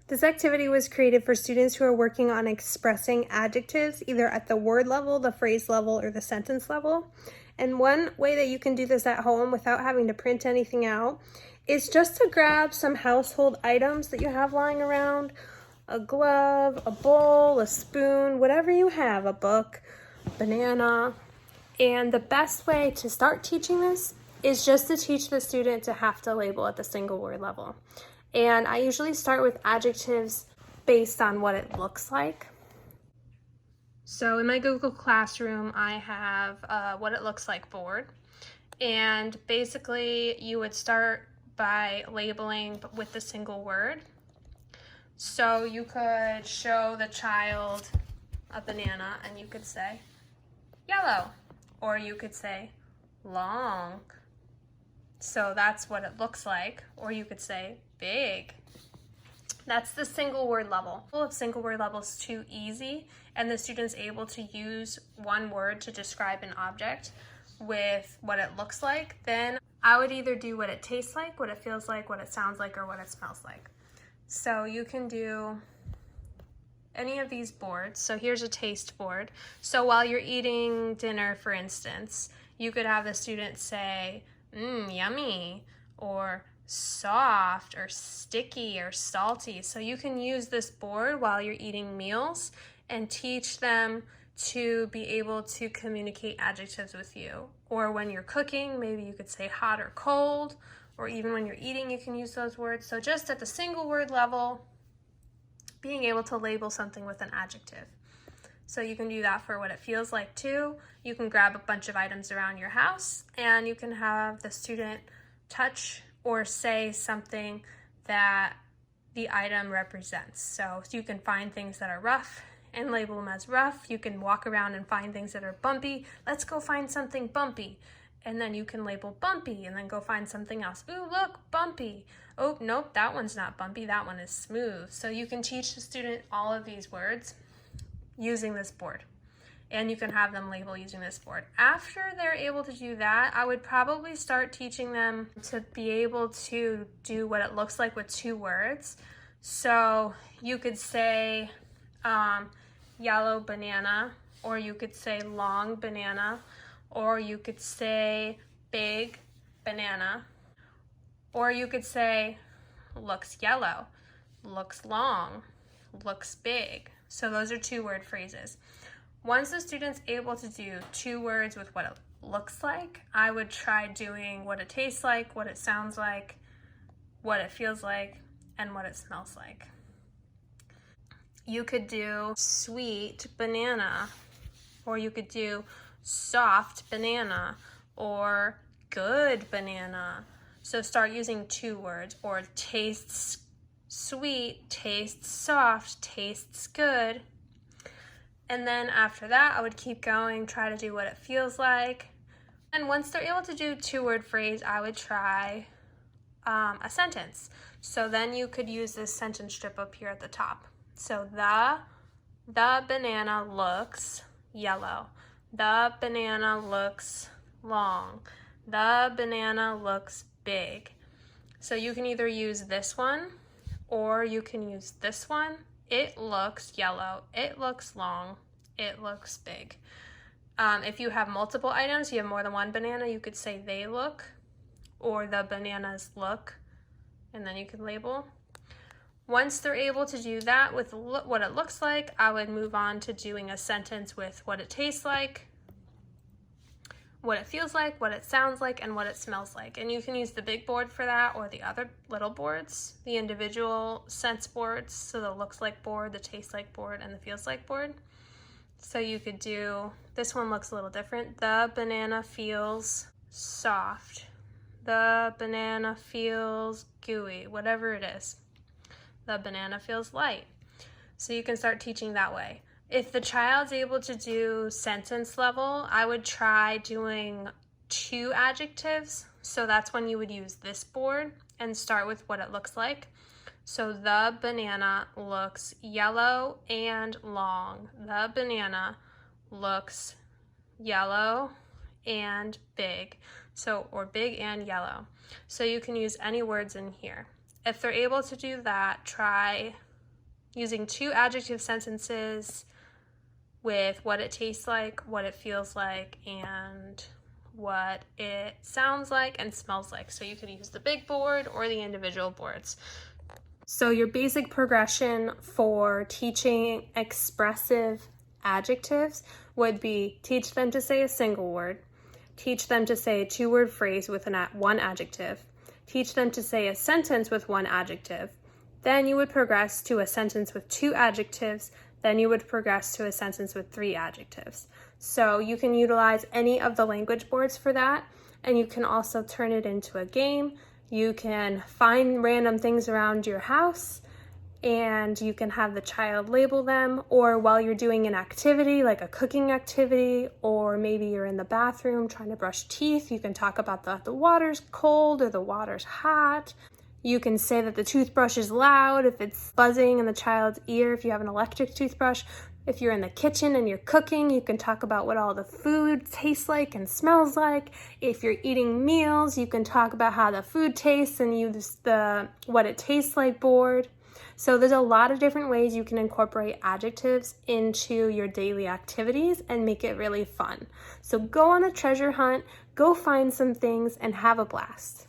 This activity was created for students who are working on expressing adjectives either at the word level, the phrase level, or the sentence level. And one way that you can do this at home without having to print anything out is just to grab some household items that you have lying around, a glove, a bowl, a spoon, whatever you have, a book, banana. And the best way to start teaching this is just to teach the student to have to label at the single word level. And I usually start with adjectives based on what it looks like. So in my Google Classroom, I have what it looks like board. And basically you would start by labeling with the single word. So you could show the child a banana and you could say yellow, or you could say long. So that's what it looks like, or you could say big. That's the single word level. If single word level is too easy and the student's able to use one word to describe an object with what it looks like, then I would either do what it tastes like, what it feels like, what it sounds like, or what it smells like. So you can do any of these boards. So here's a taste board. So while you're eating dinner, for instance, you could have the student say, yummy, or soft, or sticky, or salty. So you can use this board while you're eating meals and teach them to be able to communicate adjectives with you. Or when you're cooking, maybe you could say hot or cold, or even when you're eating, you can use those words. So just at the single word level, being able to label something with an adjective. So you can do that for what it feels like too. You can grab a bunch of items around your house and you can have the student touch or say something that the item represents. So you can find things that are rough and label them as rough. You can walk around and find things that are bumpy. Let's go find something bumpy. And then you can label bumpy and then go find something else. Ooh, look, bumpy. Oh, nope, that one's not bumpy, that one is smooth. So you can teach the student all of these words using this board. And you can have them label using this board. After they're able to do that, I would probably start teaching them to be able to do what it looks like with two words. So you could say yellow banana, or you could say long banana, or you could say big banana, or you could say looks yellow, looks long, looks big. So those are two word phrases. Once the student's able to do two words with what it looks like, I would try doing what it tastes like, what it sounds like, what it feels like, and what it smells like. You could do sweet banana, or you could do soft banana, or good banana. So start using two words, or tastes sweet, tastes soft, tastes good. And then after that, I would keep going, try to do what it feels like. And once they're able to do two-word phrase, I would try a sentence. So then you could use this sentence strip up here at the top. So the banana looks yellow. The banana looks long. The banana looks big. So you can either use this one or you can use this one. It looks yellow. It looks long. It looks big. If you have multiple items, you have more than one banana, you could say they look, or the bananas look, and then you can label. Once they're able to do that with what it looks like, I would move on to doing a sentence with what it tastes like, what it feels like, what it sounds like, and what it smells like. And you can use the big board for that or the other little boards, the individual sense boards, so the looks like board, the tastes like board, and the feels like board. So you could do, this one looks a little different. The banana feels soft. The banana feels gooey, whatever it is. The banana feels light. So you can start teaching that way. If the child's able to do sentence level, I would try doing two adjectives. So that's when you would use this board and start with what it looks like. So the banana looks yellow and long. The banana looks yellow and big. So, or big and yellow. So you can use any words in here. If they're able to do that, try using 2 adjective sentences with what it tastes like, what it feels like, and what it sounds like and smells like. So you can use the big board or the individual boards. So your basic progression for teaching expressive adjectives would be teach them to say a single word, teach them to say a 2-word phrase with one adjective, teach them to say a sentence with 1 adjective. Then you would progress to a sentence with 2 adjectives. Then you would progress to a sentence with 3 adjectives. So you can utilize any of the language boards for that, and you can also turn it into a game. You can find random things around your house, and you can have the child label them, or while you're doing an activity, like a cooking activity, or maybe you're in the bathroom trying to brush teeth, you can talk about the water's cold or the water's hot. You can say that the toothbrush is loud if it's buzzing in the child's ear, if you have an electric toothbrush. If you're in the kitchen and you're cooking, you can talk about what all the food tastes like and smells like. If you're eating meals, you can talk about how the food tastes and use the what it tastes like board. So there's a lot of different ways you can incorporate adjectives into your daily activities and make it really fun. So go on a treasure hunt, go find some things, and have a blast.